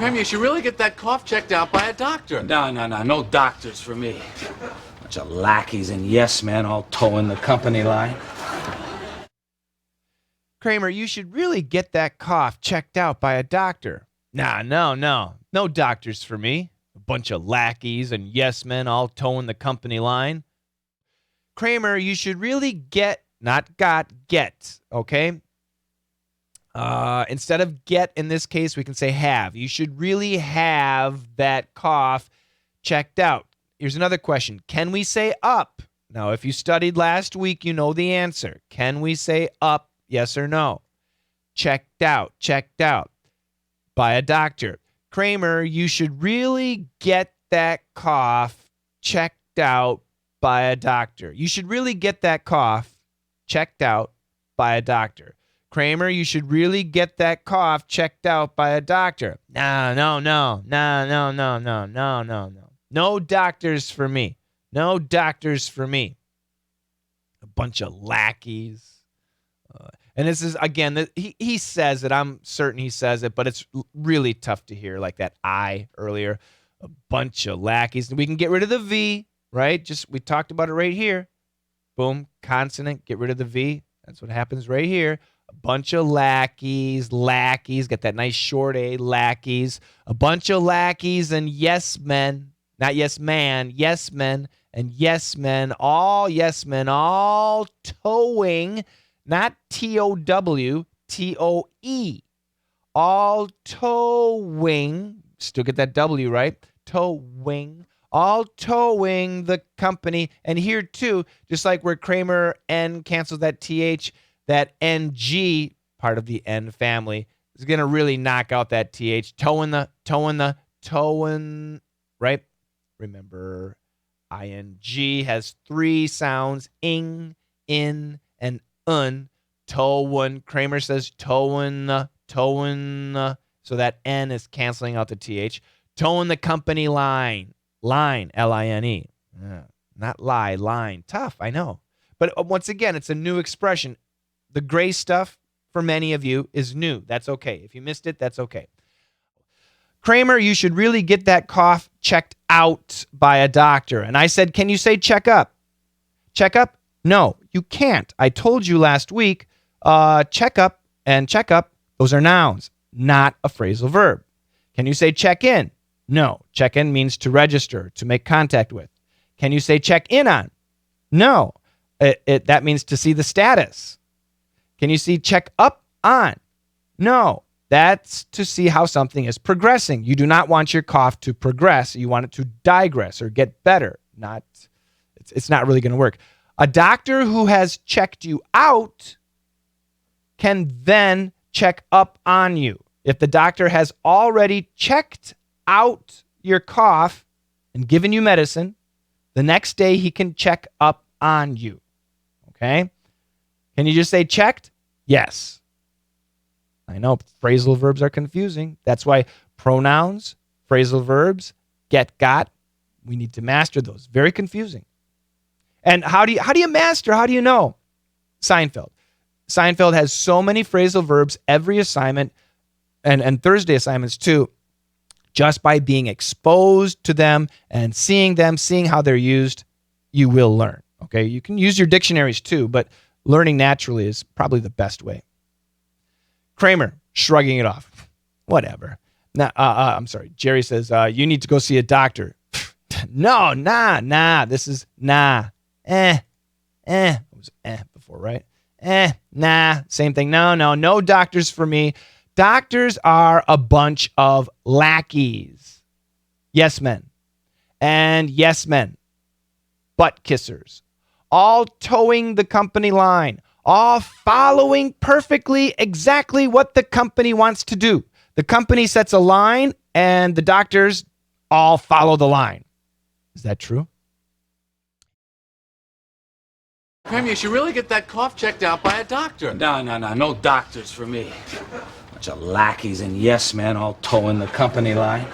Kramer, you should really get that cough checked out by a doctor. No doctors for me. Bunch of lackeys and yes men all towing the company line. Kramer, you should really get that cough checked out by a doctor. No doctors for me. A bunch of lackeys and yes men all towing the company line. Kramer, you should really get, not got, get, okay? Instead of get in this case, we can say have. You should really have that cough checked out. Here's another question. Can we say up? Now, if you studied last week, you know the answer. Can we say up, yes or no? Checked out by a doctor. Kramer, you should really get that cough checked out by a doctor. You should really get that cough checked out by a doctor. Kramer, you should really get that cough checked out by a doctor. No. No doctors for me. No doctors for me. A bunch of lackeys. And this is, again, he says it. I'm certain he says it, but it's really tough to hear, like that I earlier. A bunch of lackeys. We can get rid of the V, right? We talked about it right here. Boom, consonant, get rid of the V. That's what happens right here. A bunch of lackeys, get that nice short A, lackeys. A bunch of lackeys and yes men, not yes man, yes men and yes men, all towing, not T-O-W, T-O-E. All towing, still get that W, right? Towing, all towing the company. And here too, just like where Kramer N cancels that TH, that NG, part of the N family, is going to really knock out that TH. Towing, right? Remember, ING has three sounds, ing, in, and un. Towin. Kramer says towin. So that N is canceling out the TH. Towing the company line. Line, L-I-N-E. Not lie, line. Tough, I know. But once again, it's a new expression. The gray stuff, for many of you, is new. That's okay. If you missed it, that's okay. Kramer, you should really get that cough checked out by a doctor. And I said, can you say check up? Check up? No, you can't. I told you last week, check up and check up, those are nouns, not a phrasal verb. Can you say check in? No. Check in means to register, to make contact with. Can you say check in on? No. That means to see the status. Can you see check up on? No. That's to see how something is progressing. You do not want your cough to progress. You want it to digress or get better. It's not really going to work. A doctor who has checked you out can then check up on you. If the doctor has already checked out your cough and given you medicine, the next day he can check up on you. Okay? Can you just say checked? Yes. I know phrasal verbs are confusing. That's why pronouns, phrasal verbs, get, got, we need to master those. Very confusing. And how do you master? How do you know? Seinfeld. Seinfeld has so many phrasal verbs every assignment and Thursday assignments too, just by being exposed to them, seeing how they're used, you will learn. Okay? You can use your dictionaries too, but learning naturally is probably the best way. Kramer, shrugging it off. Whatever. I'm sorry. Jerry says, you need to go see a doctor. No, nah. This is nah. It was before, right? Nah. Same thing. No doctors for me. Doctors are a bunch of lackeys. Yes men. And yes men. Butt kissers. All towing the company line. All following perfectly exactly what the company wants to do. The company sets a line and the doctors all follow the line. Is that true? Kramer, you should really get that cough checked out by a doctor. No doctors for me. Bunch of lackeys and yes men all towing the company line.